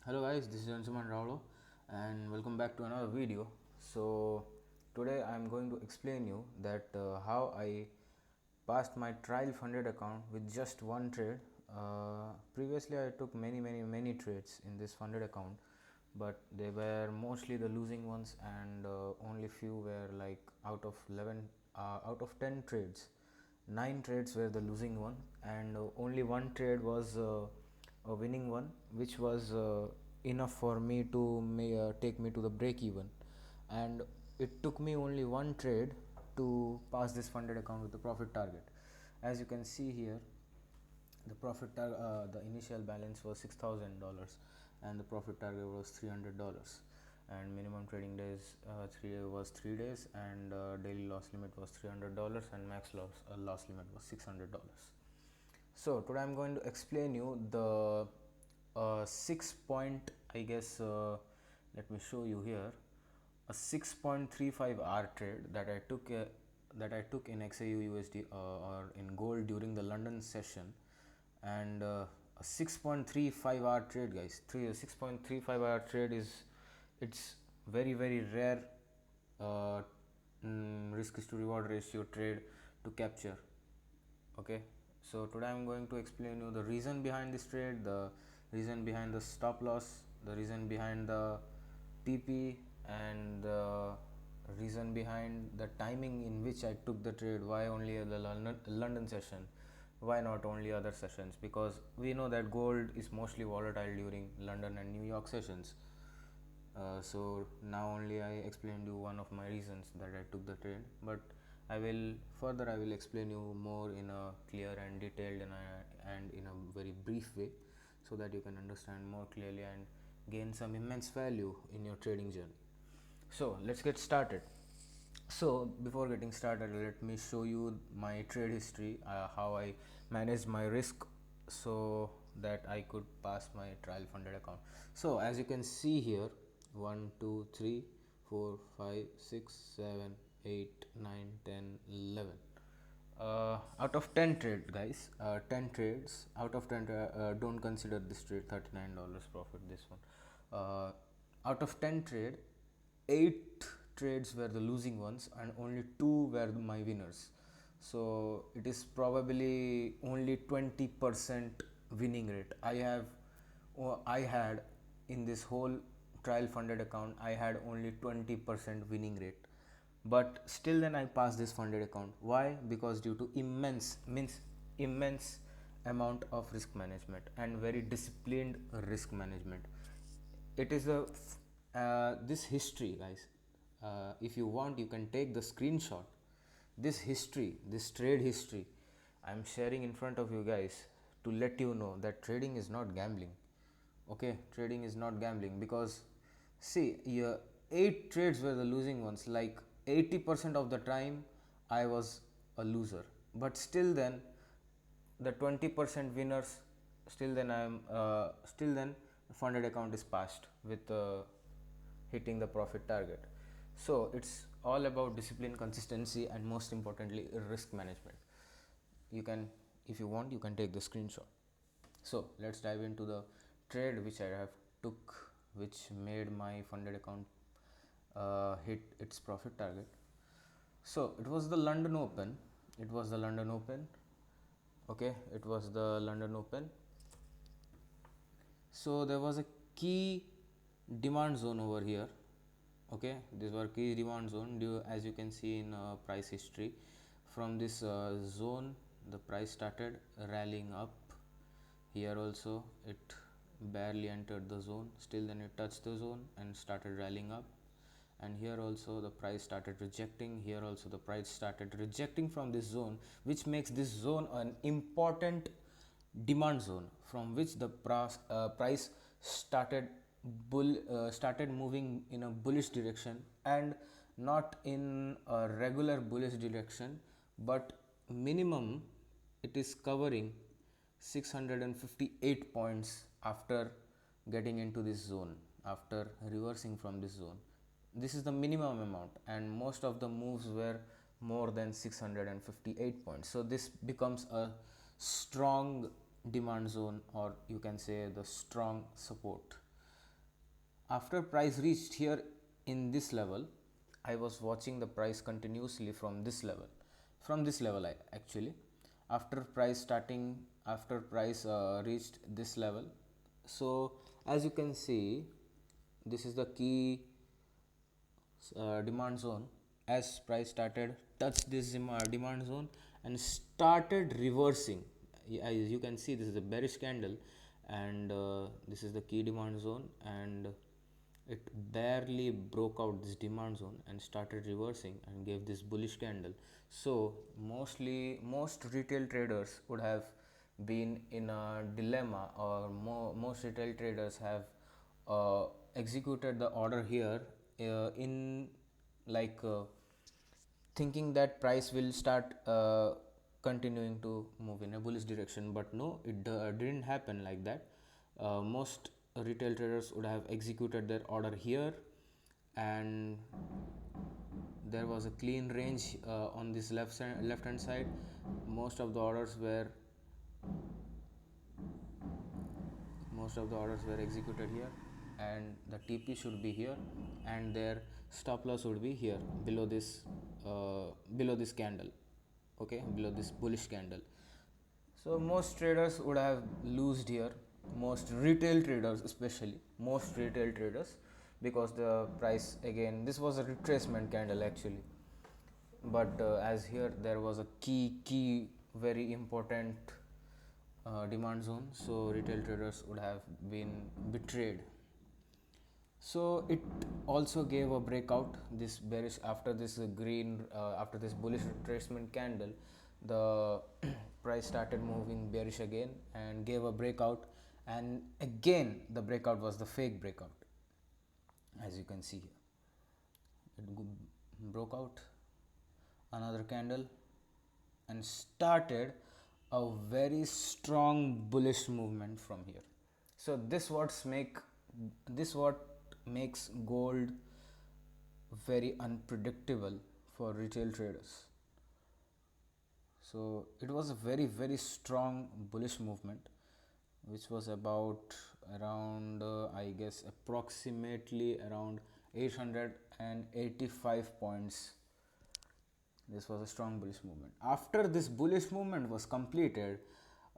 Hello guys, this is Ansuman Raulo and welcome back to another video. So today I am going to explain you that how I passed my trial funded account with just one trade. Previously I took many trades in this funded account, but they were mostly the losing ones, and only few were like out of 10 trades, 9 trades were the losing one, and only one trade was a winning one, which was enough for me to take me to the break even. And it took me only one trade to pass this funded account with the profit target. As you can see here, the initial balance was $6,000 and the profit target was $300, and minimum trading days was 3 days, and daily loss limit was $300, and max loss limit was $600. So today I'm going to explain you the 6 point, I guess, let me show you here, a 6.35 hour trade that I took in XAU USD or in gold during the London session. And a 6.35 hour trade, guys. 6.35 hour trade is, it's very rare uh, risk to reward ratio trade to capture. Okay, so today I'm going to explain you the reason behind this trade, the reason behind the stop loss, the reason behind the TP, and the reason behind the timing in which I took the trade. Why only the London session, why not only other sessions? Because we know that gold is mostly volatile during London and New York sessions. So now only I explained you one of my reasons that I took the trade, but I will explain you more in a clear and detailed and in a very brief way, so that you can understand more clearly and gain some immense value in your trading journey. So let's get started. So before getting started, let me show you my trade history, how I managed my risk so that I could pass my trial funded account. So as you can see here, 1 2 3 4 5 6 7 8 9 10 11, out of 10 trade, guys, 10 trades out of 10, don't consider this trade, $39 profit, this one. Out of 10 trade, 8 trades were the losing ones and only 2 were my winners. So it is probably only 20% winning rate I had in this whole trial funded account. I had only 20% winning rate, but still then I passed this funded account. Why? Because due to immense amount of risk management and very disciplined risk management. It is a this history, guys. If you want, you can take the screenshot. This history, this trade history, I'm sharing in front of you guys to let you know that trading is not gambling. Okay, trading is not gambling, because see, 8 trades were the losing ones. Like 80% of the time I was a loser, but still then the 20% winners, still then the funded account is passed with hitting the profit target. So it's all about discipline, consistency, and most importantly risk management. You can, if you want, you can take the screenshot. So let's dive into the trade which I have took, which made my funded account hit its profit target. So it was the London Open. It was the London Open. Okay, it was the London Open. So there was a key demand zone over here. Okay, these were key demand zone, as you can see in price history. From this zone, the price started rallying up. Here also it barely entered the zone, still then it touched the zone and started rallying up. And here also the price started rejecting. Here also the price started rejecting from this zone, which makes this zone an important demand zone from which the price started moving in a bullish direction, and not in a regular bullish direction, but minimum it is covering 658 points after getting into this zone, after reversing from this zone. This is the minimum amount, and most of the moves were more than 658 points. So this becomes a strong demand zone, or you can say the strong support. After price reached here in this level, I was watching the price continuously from this level. Actually, after price reached this level. So as you can see, this is the key demand zone. As price started touch this demand zone and started reversing. As you can see, this is a bearish candle, and this is the key demand zone, and it barely broke out this demand zone and started reversing and gave this bullish candle. So most retail traders would have been in a dilemma, or most retail traders have executed the order here in like thinking that price will start continuing to move in a bullish direction. But no, it didn't happen like that. Most retail traders would have executed their order here, and there was a clean range on this left hand side. Most of the orders were executed here, and the TP should be here, and their stop loss would be here below this candle, okay, below this bullish candle. So most traders would have lost here, most retail traders especially, because the price, again, this was a retracement candle actually, but as here there was a key very important demand zone, so retail traders would have been betrayed. So it also gave a breakout, this bearish, after this after this bullish retracement candle, the price started moving bearish again and gave a breakout, and again the breakout was the fake breakout. As you can see here, it broke out another candle and started a very strong bullish movement from here. So this what makes gold very unpredictable for retail traders. So it was a very strong bullish movement, which was about around I guess approximately around 885 points. This was a strong bullish movement. After this bullish movement was completed,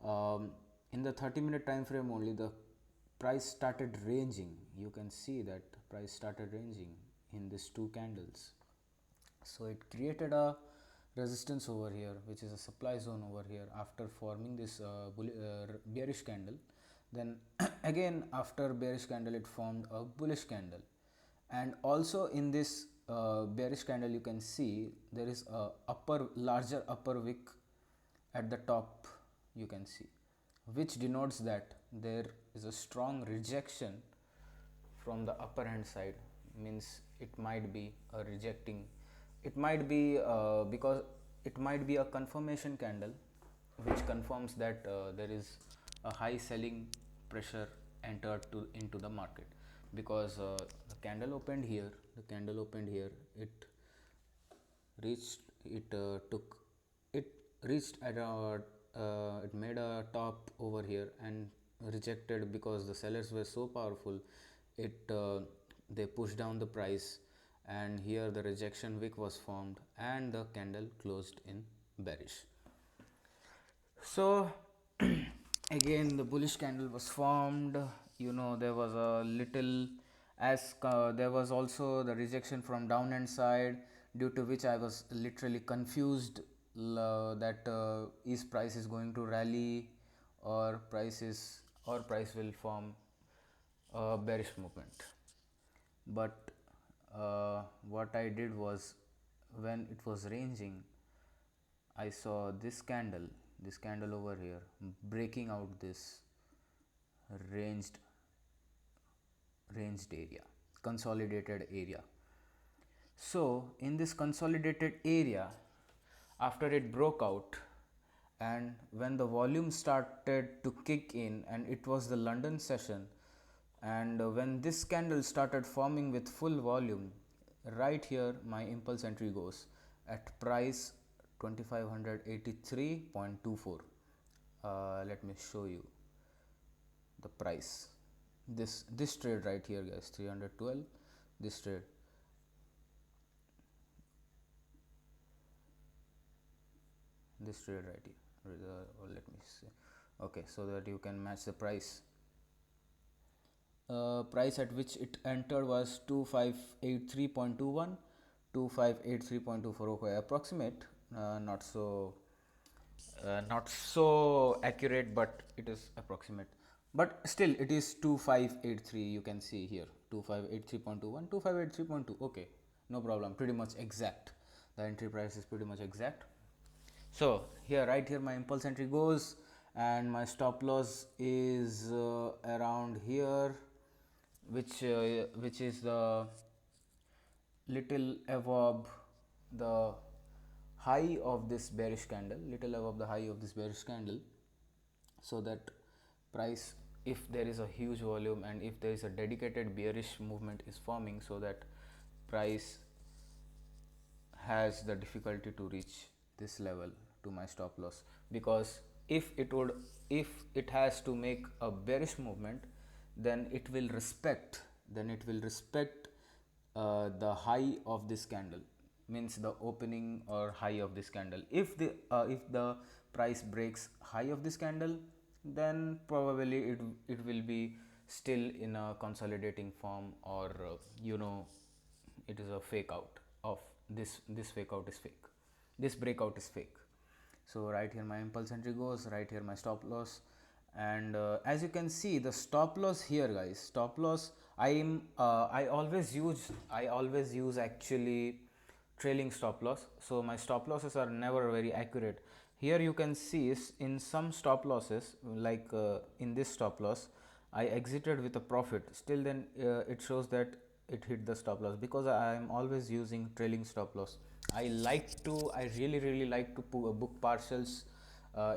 in the 30-minute time frame only, the price started ranging. You can see that price started ranging in these two candles. So it created a resistance over here, which is a supply zone over here, after forming this bearish candle. Then again after bearish candle, it formed a bullish candle, and also in this bearish candle you can see there is a larger upper wick at the top, you can see, which denotes that there is a strong rejection from the upper hand side. Means it might be a rejecting, it might be because it might be a confirmation candle which confirms that there is a high selling pressure entered into the market, because the candle opened here, it reached it took it reached at it made a top over here and rejected, because the sellers were so powerful. They pushed down the price, and here the rejection wick was formed and the candle closed in bearish. So again the bullish candle was formed. There was a little, as there was also the rejection from down hand side, due to which I was literally confused that is price is going to rally, or price will form a bearish movement. But what I did was, when it was ranging, I saw this candle over here breaking out this ranged area, consolidated area. So in this consolidated area, after it broke out, and when the volume started to kick in, and it was the London session, and when this candle started forming with full volume, right here my impulse entry goes at price 2583.24. Let me show you the price. this trade right here, guys, 312, this trade, this trade right here, or let me see. Okay, so that you can match the price. Price at which it entered was 2583.21, 2583.24. Okay, approximate, not so accurate, but it is approximate, but still it is 2583. You can see here 2583.21, 2583.2. Okay, no problem, pretty much exact. The entry price is pretty much exact. So here, right here, my impulse entry goes, and my stop loss is around here, which is the little above the high of this bearish candle, little above the high of this bearish candle, so that price, if there is a huge volume and if there is a dedicated bearish movement is forming, so that price has the difficulty to reach this level to my stop loss, because if it has to make a bearish movement, then it will respect, the high of this candle, means the opening or high of this candle. If the price breaks high of this candle, then probably it will be still in a consolidating form, or it is a fake out of this fake out is fake, this breakout is fake. So right here my impulse entry goes, right here my stop loss, and as you can see the stop loss here, guys, stop loss, I always use actually trailing stop loss, so my stop losses are never very accurate. Here you can see in some stop losses, like in this stop loss, I exited with a profit, still then it shows that it hit the stop loss, because I am always using trailing stop loss. I really like to book partials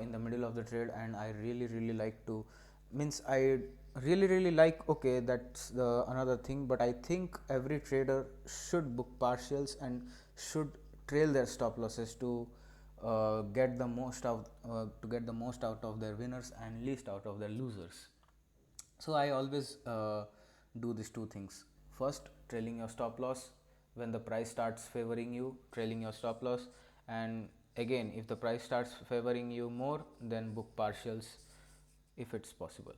in the middle of the trade, and I really like to, means I really like, okay, that's the another thing, but I think every trader should book partials and should trail their stop losses to get the most out of their winners and least out of their losers. So I always do these two things. First, trailing your stop loss. When the price starts favoring you, trailing your stop loss, and again, if the price starts favoring you more, then book partials if it's possible.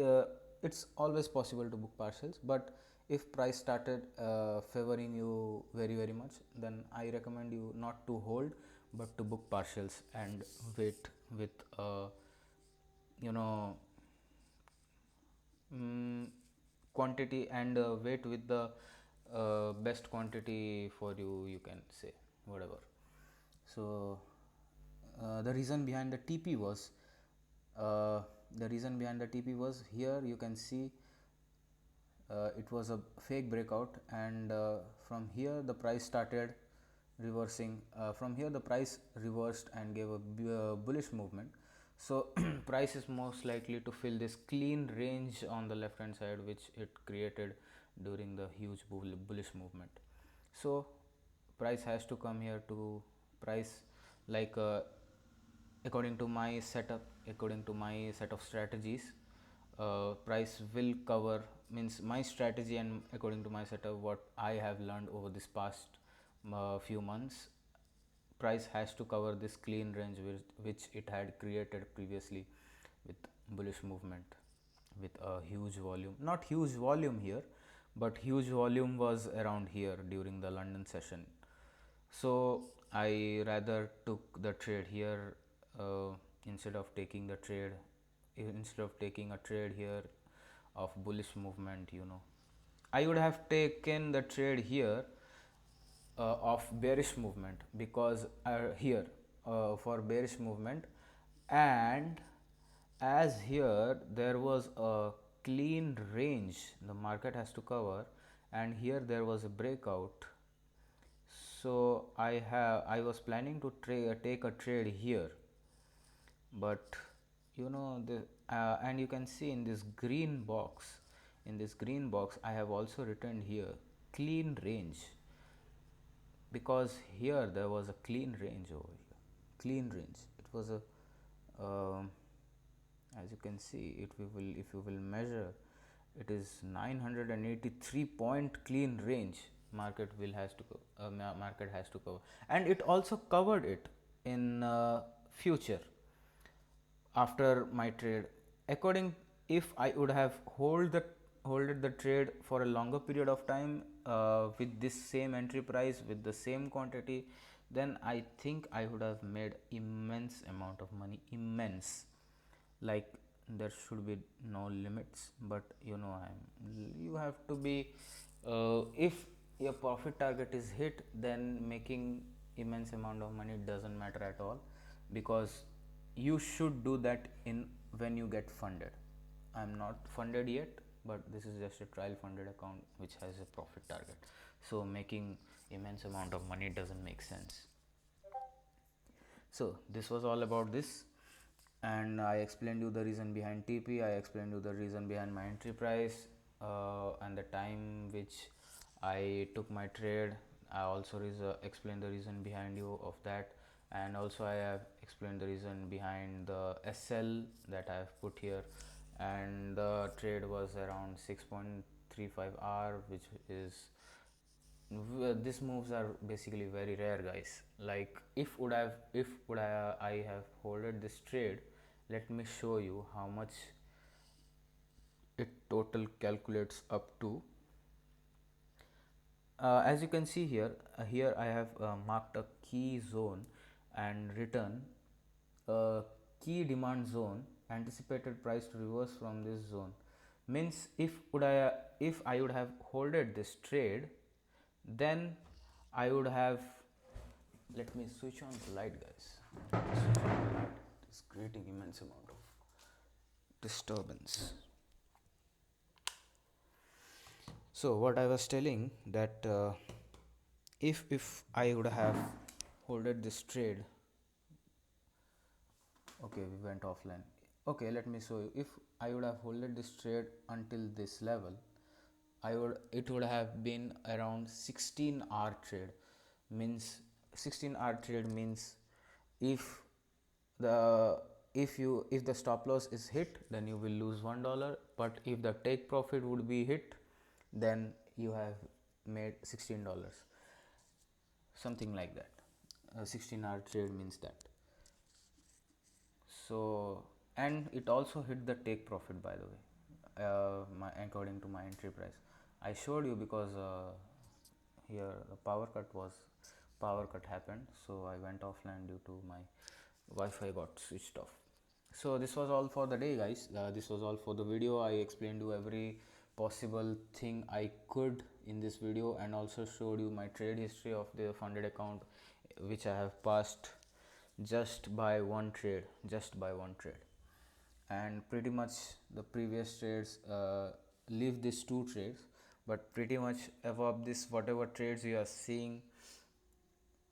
uh, it's always possible to book partials, but if price started favoring you very much, then I recommend you not to hold, but to book partials and wait with you know mm, quantity, and wait with the best quantity for you can say, whatever. So the reason behind the TP was here you can see it was a fake breakout, and from here the price started reversing. From here the price reversed and gave a bullish movement. So price is most likely to fill this clean range on the left hand side, which it created during the huge bullish movement. So price has to come here to price, like according to my set of strategies, price will cover, means my strategy, and according to my setup, what I have learned over this past few months, price has to cover this clean range which it had created previously with bullish movement, with a huge volume, not huge volume here, but huge volume was around here during the London session. So I rather took the trade here, uh, instead of taking a trade here of bullish movement. I would have taken the trade here of bearish movement, because here for bearish movement, and as here there was a clean range the market has to cover, and here there was a breakout. So I was planning to take a trade here, but the and you can see in this green box, I have also written here clean range, because here there was a clean range over here, clean range. It was a as you can see, if you will measure, it is 983 point clean range market has to cover, and it also covered it in future after my trade. According, if I would have holded the trade for a longer period of time with this same entry price with the same quantity, then I think I would have made immense amount of money, immense, like there should be no limits. But you have to be if your profit target is hit, then making immense amount of money doesn't matter at all, because you should do that in when you get funded. I'm not funded yet, but this is just a trial funded account which has a profit target, so making immense amount of money doesn't make sense. So this was all about this, and I explained you the reason behind TP. I explained you the reason behind my entry price and the time which I took my trade. I also explained the reason behind you of that, and also I have explained the reason behind the SL that I have put here. And the trade was around 6.35 hour, which is these moves are basically very rare, guys. Like I have holded this trade, let me show you how much it total calculates up to. As you can see here, here I have marked a key zone and written a key demand zone, anticipated price to reverse from this zone. Means if I would have holded this trade, then I would have, let me switch on the light, guys. It's creating immense amount of disturbance. So what I was telling, that if I would have holded this trade, okay, we went offline. Okay, let me show you. If I would have holded this trade until this level, it would have been around 16-hour trade. Means 16-hour trade means if the if the stop loss is hit, then you will lose $1, but if the take profit would be hit, then you have made $16, something like that. A 16-hour trade means that. So, and it also hit the take profit, by the way, according to my entry price. I showed you because here the power cut happened, so I went offline due to my Wi-Fi got switched off. So this was all for the day, guys. This was all for the video. I explained you every possible thing I could in this video, and also showed you my trade history of the funded account, which I have passed just by one trade. And pretty much the previous trades, leave these two trades, but pretty much above this, whatever trades you are seeing,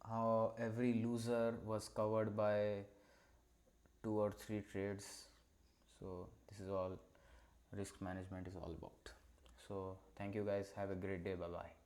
how every loser was covered by 2 or 3 trades. So this is all risk management is all about. So thank you, guys. Have a great day. Bye bye.